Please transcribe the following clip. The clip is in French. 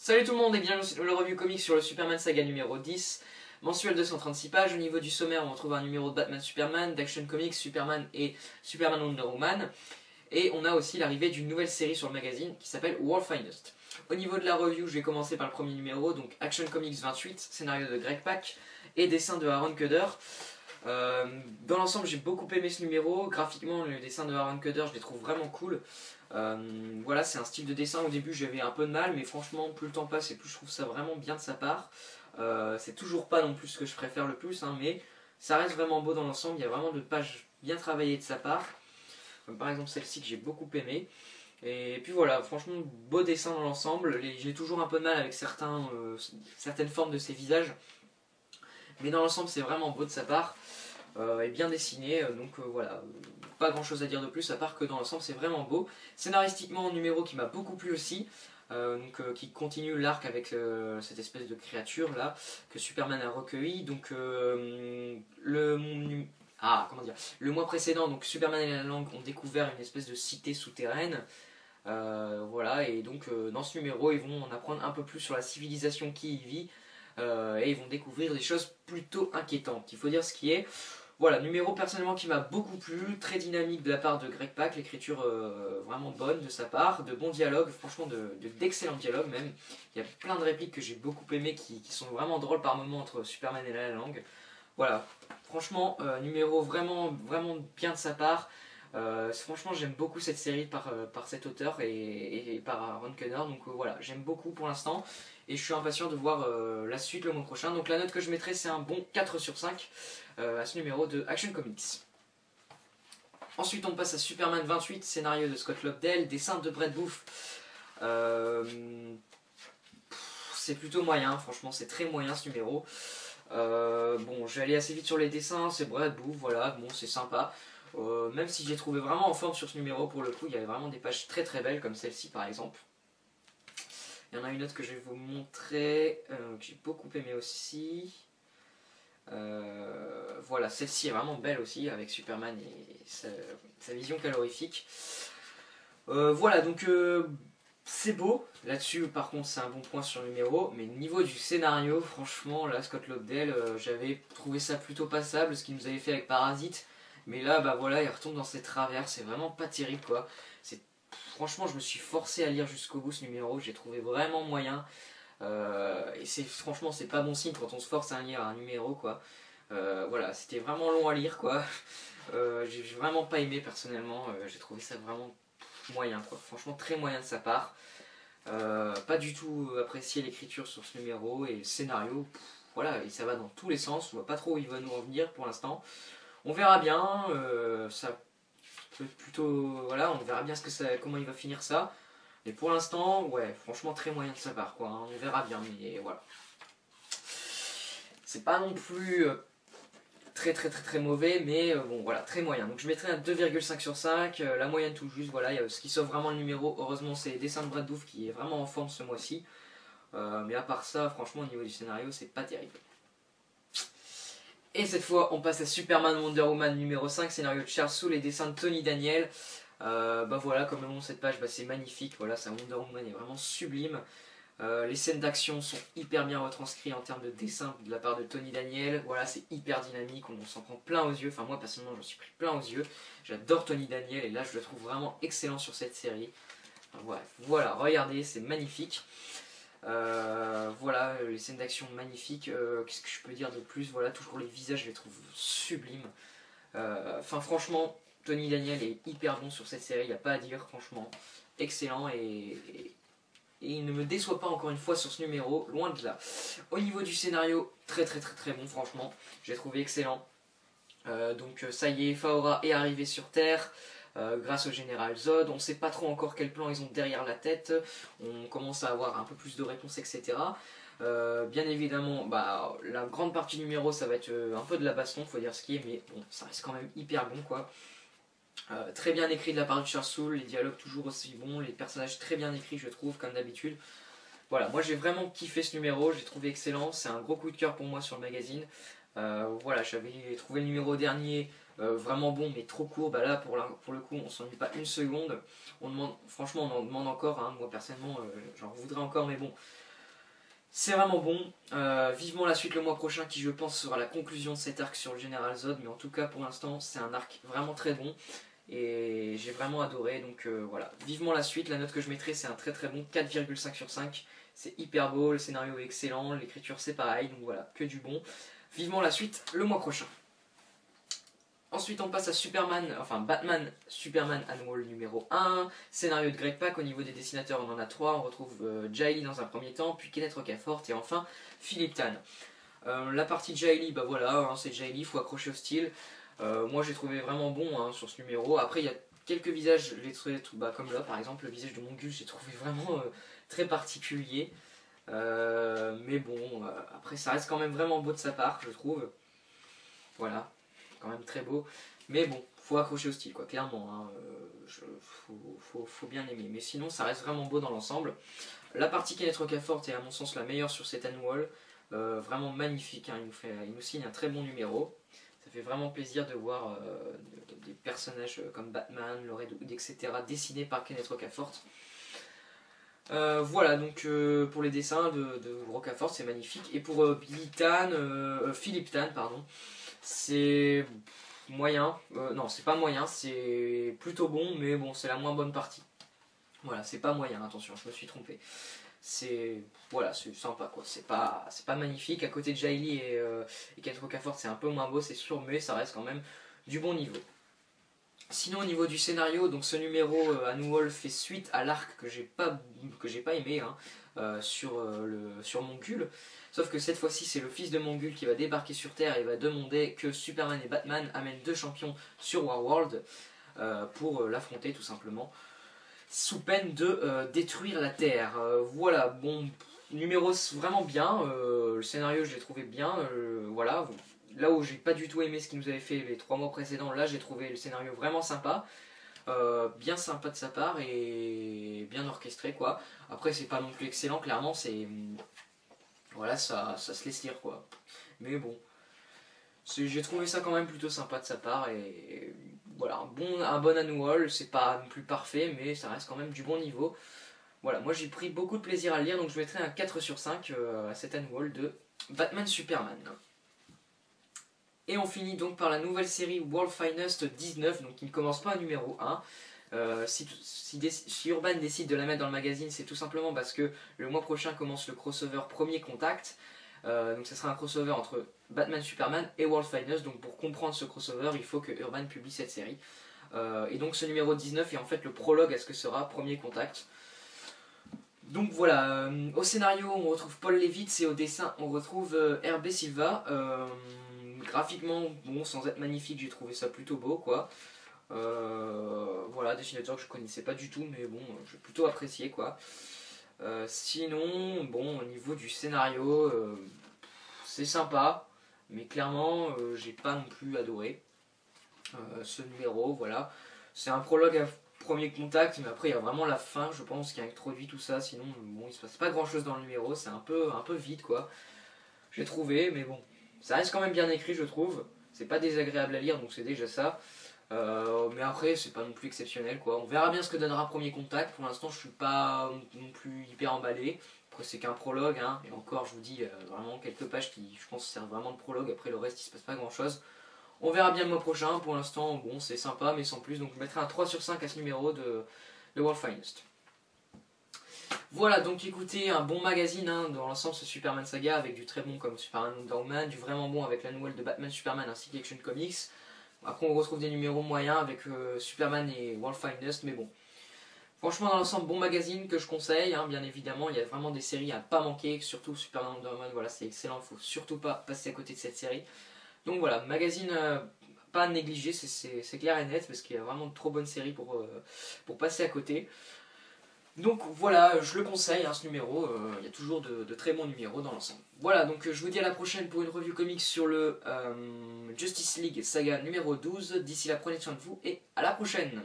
Salut tout le monde et bienvenue sur le review comics sur le Superman Saga numéro 10, mensuel de 136 pages. Au niveau du sommaire, on retrouve un numéro de Batman Superman, d'Action Comics, Superman et Superman Wonder Woman. Et on a aussi l'arrivée d'une nouvelle série sur le magazine qui s'appelle World Finest. Au niveau de la review, je vais commencer par le premier numéro, donc Action Comics 28, scénario de Greg Pak et dessin de Aaron Kuder. Dans l'ensemble, j'ai beaucoup aimé ce numéro. Graphiquement, le dessin de Aaron Kuder, je les trouve vraiment cool. Voilà, c'est un style de dessin, au début j'avais un peu de mal, mais franchement plus le temps passe et plus je trouve ça vraiment bien de sa part. C'est toujours pas non plus ce que je préfère le plus, hein, mais ça reste vraiment beau dans l'ensemble. Il y a vraiment de pages bien travaillées de sa part, comme par exemple celle-ci que j'ai beaucoup aimé. Et puis voilà, franchement beau dessin dans l'ensemble. J'ai toujours un peu de mal avec certaines formes de ses visages, mais dans l'ensemble c'est vraiment beau de sa part. Et bien dessiné, donc voilà, pas grand chose à dire de plus à part que dans l'ensemble c'est vraiment beau. Scénaristiquement, un numéro qui m'a beaucoup plu aussi, qui continue l'arc avec cette espèce de créature là que Superman a recueilli. Donc le mois précédent, donc Superman et la Langue ont découvert une espèce de cité souterraine. Voilà, et donc dans ce numéro ils vont en apprendre un peu plus sur la civilisation qui y vit. Et ils vont découvrir des choses plutôt inquiétantes, il faut dire ce qui est. Voilà, numéro personnellement qui m'a beaucoup plu, très dynamique de la part de Greg Pak, l'écriture vraiment bonne de sa part, de bons dialogues, franchement d'excellents dialogues même. Il y a plein de répliques que j'ai beaucoup aimées qui sont vraiment drôles par moments entre Superman et la Langue. Voilà, franchement, numéro vraiment bien de sa part. Franchement j'aime beaucoup cette série par cet auteur et par Aaron Kuder, donc voilà, j'aime beaucoup pour l'instant et je suis impatient de voir la suite le mois prochain. Donc la note que je mettrai c'est un bon 4 sur 5 à ce numéro de Action Comics. Ensuite on passe à Superman 28, scénario de Scott Lobdell, dessin de Brett Booth. C'est plutôt moyen, franchement c'est très moyen ce numéro. Bon, je vais aller assez vite sur les dessins, c'est Brett Booth, voilà, bon c'est sympa. Même si j'ai trouvé vraiment en forme sur ce numéro pour le coup, il y avait vraiment des pages très très belles comme celle-ci par exemple. Il y en a une autre que je vais vous montrer, que j'ai beaucoup aimé aussi. Voilà, celle-ci est vraiment belle aussi avec Superman et sa vision calorifique. Voilà, donc c'est beau. Là-dessus, par contre, c'est un bon point sur le numéro. Mais niveau du scénario, franchement, là, Scott Lobdell, j'avais trouvé ça plutôt passable, ce qu'il nous avait fait avec Parasite. Mais là, bah voilà, il retombe dans ses travers, c'est vraiment pas terrible quoi. Franchement, je me suis forcé à lire jusqu'au bout ce numéro, j'ai trouvé vraiment moyen. Et franchement, c'est pas bon signe quand on se force à lire un numéro quoi. Voilà, c'était vraiment long à lire quoi. J'ai vraiment pas aimé personnellement, j'ai trouvé ça vraiment moyen quoi. Franchement, très moyen de sa part. Pas du tout apprécié l'écriture sur ce numéro et le scénario, voilà, et ça va dans tous les sens, on voit pas trop où il va nous en venir pour l'instant. On verra bien, ça peut être plutôt, voilà, on verra bien comment il va finir ça. Mais pour l'instant, ouais, franchement très moyen de sa part, quoi. Hein, on verra bien, mais voilà. C'est pas non plus très mauvais, mais bon, voilà, très moyen. Donc je mettrai un 2,5 sur 5, la moyenne tout juste, voilà. Ce qui sauve vraiment le numéro, heureusement, c'est les dessins de Brett Booth qui est vraiment en forme ce mois-ci. Mais à part ça, franchement, au niveau du scénario, c'est pas terrible. Et cette fois, on passe à Superman Wonder Woman numéro 5, scénario de Charles Soule et dessin de Tony Daniel. Bah voilà, comme le montre cette page, bah c'est magnifique. Voilà, sa Wonder Woman est vraiment sublime. Les scènes d'action sont hyper bien retranscrites en termes de dessin de la part de Tony Daniel. Voilà, c'est hyper dynamique, on s'en prend plein aux yeux. Enfin, moi personnellement, j'en suis pris plein aux yeux. J'adore Tony Daniel et là, je le trouve vraiment excellent sur cette série. Enfin, bref, voilà, regardez, c'est magnifique. Voilà, les scènes d'action magnifiques. Qu'est-ce que je peux dire de plus? Voilà, toujours les visages, je les trouve sublimes. Enfin, franchement, Tony Daniel est hyper bon sur cette série, il n'y a pas à dire, franchement. Excellent et il ne me déçoit pas encore une fois sur ce numéro, loin de là. Au niveau du scénario, très bon, franchement. J'ai trouvé excellent. Donc, ça y est, Faora est arrivé sur Terre. Grâce au général Zod, on ne sait pas trop encore quel plan ils ont derrière la tête, on commence à avoir un peu plus de réponses, etc. Bien évidemment, bah, la grande partie du numéro, ça va être un peu de la baston, faut dire ce qui est, mais bon, ça reste quand même hyper bon, quoi. Très bien écrit de la part de Charles Soule, les dialogues toujours aussi bons, les personnages très bien écrits, je trouve, comme d'habitude. Voilà, moi j'ai vraiment kiffé ce numéro, j'ai trouvé excellent, c'est un gros coup de cœur pour moi sur le magazine. Voilà, j'avais trouvé le numéro dernier vraiment bon mais trop court. Bah là pour le coup on s'ennuie pas une seconde. Franchement on en demande encore, hein. Moi personnellement j'en voudrais encore, mais bon, C'est vraiment bon, vivement la suite le mois prochain qui je pense sera la conclusion de cet arc sur le Général Zod, mais en tout cas pour l'instant c'est un arc vraiment très bon et j'ai vraiment adoré, donc voilà, vivement la suite. La note que je mettrai c'est un très très bon 4,5 sur 5, c'est hyper beau, le scénario est excellent, l'écriture c'est pareil, donc voilà, que du bon. Vivement la suite le mois prochain. Ensuite on passe à Batman Superman Annual numéro 1, scénario de Greg Pak. Au niveau des dessinateurs on en a 3, on retrouve Jae Lee dans un premier temps, puis Kenneth Rocafort et enfin Philippe Tan. La partie Jae Lee, bah voilà, hein, c'est Jae Lee, il faut accrocher au style. Moi j'ai trouvé vraiment bon hein, sur ce numéro. Après il y a quelques visages, je l'ai trouvé comme là par exemple, le visage de Mongul j'ai trouvé vraiment très particulier. Mais bon, après ça reste quand même vraiment beau de sa part je trouve. Voilà, quand même très beau, mais bon, faut accrocher au style quoi, clairement, hein, faut bien aimer, mais sinon ça reste vraiment beau dans l'ensemble. La partie Kenneth Rocafort est à mon sens la meilleure sur cet annual, vraiment magnifique, hein, il nous signe un très bon numéro, ça fait vraiment plaisir de voir des personnages comme Batman, le Red Hood, etc. dessinés par Kenneth Rocafort. Voilà, donc pour les dessins de Rocafort c'est magnifique, et pour Philippe Tan, pardon, c'est moyen, non c'est pas moyen, c'est plutôt bon, mais bon c'est la moins bonne partie. Voilà, c'est pas moyen, attention, je me suis trompé. C'est voilà, c'est sympa quoi, c'est pas magnifique. À côté de Jae Lee et Kenneth Rocafort c'est un peu moins beau c'est sûr, mais ça reste quand même du bon niveau. Sinon au niveau du scénario, donc ce numéro annual fait suite à l'arc que j'ai pas aimé hein, sur Mongul. Sauf que cette fois-ci c'est le fils de Mongul qui va débarquer sur Terre et va demander que Superman et Batman amènent deux champions sur Warworld pour l'affronter tout simplement, sous peine de détruire la Terre. Voilà, bon, numéro vraiment bien, le scénario je l'ai trouvé bien, voilà. Là où j'ai pas du tout aimé ce qu'il nous avait fait les 3 mois précédents, là j'ai trouvé le scénario vraiment sympa, bien sympa de sa part et bien orchestré quoi. Après c'est pas non plus excellent, clairement c'est... Voilà, ça se laisse lire quoi. Mais bon, j'ai trouvé ça quand même plutôt sympa de sa part et voilà, un bon annual, c'est pas non plus parfait mais ça reste quand même du bon niveau. Voilà, moi j'ai pris beaucoup de plaisir à le lire, donc je mettrai un 4 sur 5 à cet annual de Batman Superman. Et on finit donc par la nouvelle série World Finest 19, donc qui ne commence pas à numéro 1. Si Urban décide de la mettre dans le magazine, c'est tout simplement parce que le mois prochain commence le crossover Premier Contact. Donc ça sera un crossover entre Batman Superman et World Finest. Donc pour comprendre ce crossover, il faut que Urban publie cette série. Et donc ce numéro 19 est en fait le prologue à ce que sera Premier Contact. Donc voilà, au scénario on retrouve Paul Levitz et au dessin on retrouve Hervé Silva. Graphiquement, bon, sans être magnifique, j'ai trouvé ça plutôt beau quoi. Voilà, dessinateur que je connaissais pas du tout, mais bon, j'ai plutôt apprécié quoi. Sinon, bon, au niveau du scénario, c'est sympa, mais clairement, j'ai pas non plus adoré ce numéro. Voilà, c'est un prologue à Premier Contact, mais après il y a vraiment la fin, je pense, qui a introduit tout ça. Sinon, bon, il se passe pas grand chose dans le numéro, c'est un peu vide quoi. J'ai trouvé, mais bon. Ça reste quand même bien écrit, je trouve. C'est pas désagréable à lire, donc c'est déjà ça. Mais après, c'est pas non plus exceptionnel, quoi. On verra bien ce que donnera Premier Contact. Pour l'instant, je suis pas non plus hyper emballé. Après, c'est qu'un prologue, hein. Et encore, je vous dis, vraiment quelques pages qui, je pense, servent vraiment de prologue. Après, le reste, il se passe pas grand-chose. On verra bien le mois prochain. Pour l'instant, bon, c'est sympa, mais sans plus. Donc, je mettrai un 3 sur 5 à ce numéro de World Finest. Voilà, donc écoutez, un bon magazine hein, dans l'ensemble, ce Superman Saga, avec du très bon comme Superman Wonder Woman, du vraiment bon avec la nouvelle de Batman Superman ainsi qu'Action Comics. Après on retrouve des numéros moyens avec Superman et World Finest, mais bon. Franchement dans l'ensemble, bon magazine que je conseille, hein, bien évidemment, il y a vraiment des séries à pas manquer, surtout Superman Wonder Woman, voilà c'est excellent, il faut surtout pas passer à côté de cette série. Donc voilà, magazine pas à négliger, c'est clair et net, parce qu'il y a vraiment de trop bonnes séries pour passer à côté. Donc voilà, je le conseille, hein, ce numéro, il y a toujours de très bons numéros dans l'ensemble. Voilà, donc je vous dis à la prochaine pour une review comics sur le Justice League Saga numéro 12. D'ici là, prenez soin de vous et à la prochaine.